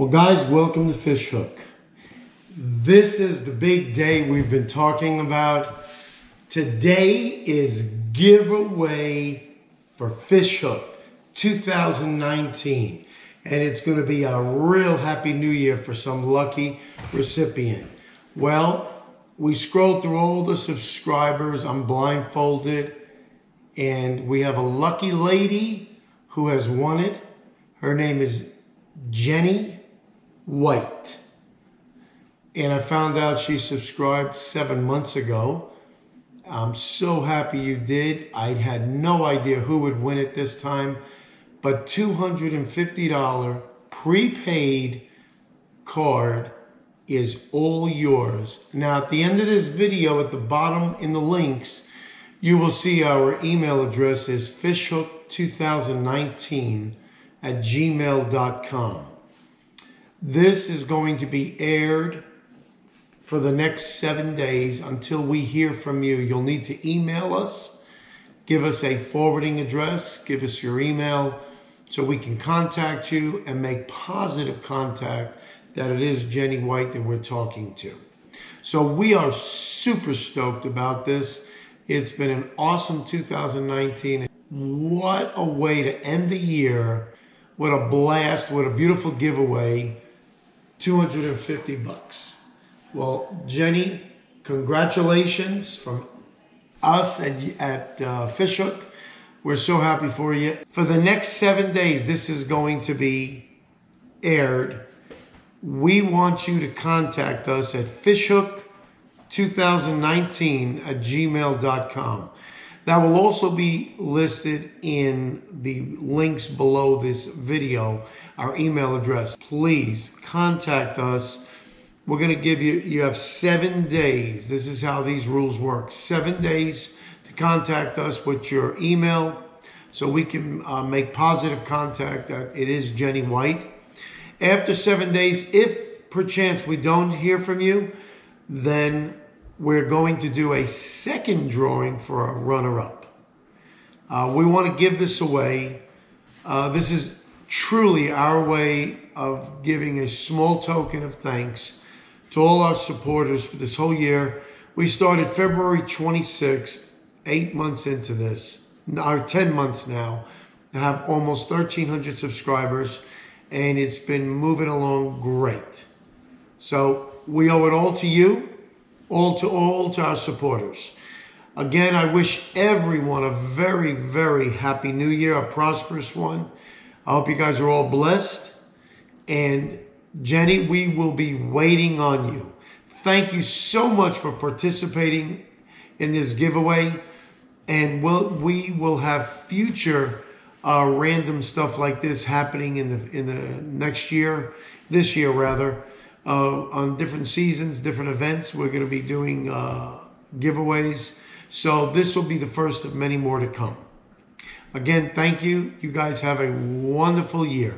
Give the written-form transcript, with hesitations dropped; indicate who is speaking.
Speaker 1: Well, guys, welcome to Fish Hook. This is the big day we've been talking about. Today is giveaway for Fish Hook 2019. And it's going to be a real happy new year for some lucky recipient. Well, we scrolled through all the subscribers. I'm blindfolded. And we have a lucky lady who has won it. Her name is Jenny White. And I found out she subscribed 7 months ago. I'm so happy you did. I had no idea who would win it this time. But $250 prepaid card is all yours. Now at the end of this video, at the bottom in the links, you will see our email address is fishhook2019@gmail.com. This is going to be aired for the next 7 days until we hear from you. You'll need to email us, give us a forwarding address, give us your email so we can contact you and make positive contact that it is Jenny White that we're talking to. So we are super stoked about this. It's been an awesome 2019. What a way to end the year. What a blast, what a beautiful giveaway. $250. Well, Jenny, congratulations from us at Fish Hook. We're so happy for you. For the next 7 days, this is going to be aired. We want you to contact us at fishhook2019@gmail.com. That will also be listed in the links below this video, our email address. Please contact us. We're going to give you have 7 days. This is how these rules work. 7 days to contact us with your email so we can make positive contact that it is Jenny White. After 7 days, if perchance we don't hear from you, then we're going to do a second drawing for a runner-up. We want to give this away. This is truly our way of giving a small token of thanks to all our supporters for this whole year. We started February 26th, 8 months into this, or 10 months now. I have almost 1,300 subscribers, and it's been moving along great. So we owe it all to you, all to our supporters. Again, I wish everyone a very, very happy new year, a prosperous one. I hope you guys are all blessed. And Jenny, we will be waiting on you. Thank you so much for participating in this giveaway. And we will have future random stuff like this happening in the next year, this year rather, on different seasons, different events. We're going to be doing giveaways. So this will be the first of many more to come. Again, thank you. You guys have a wonderful year.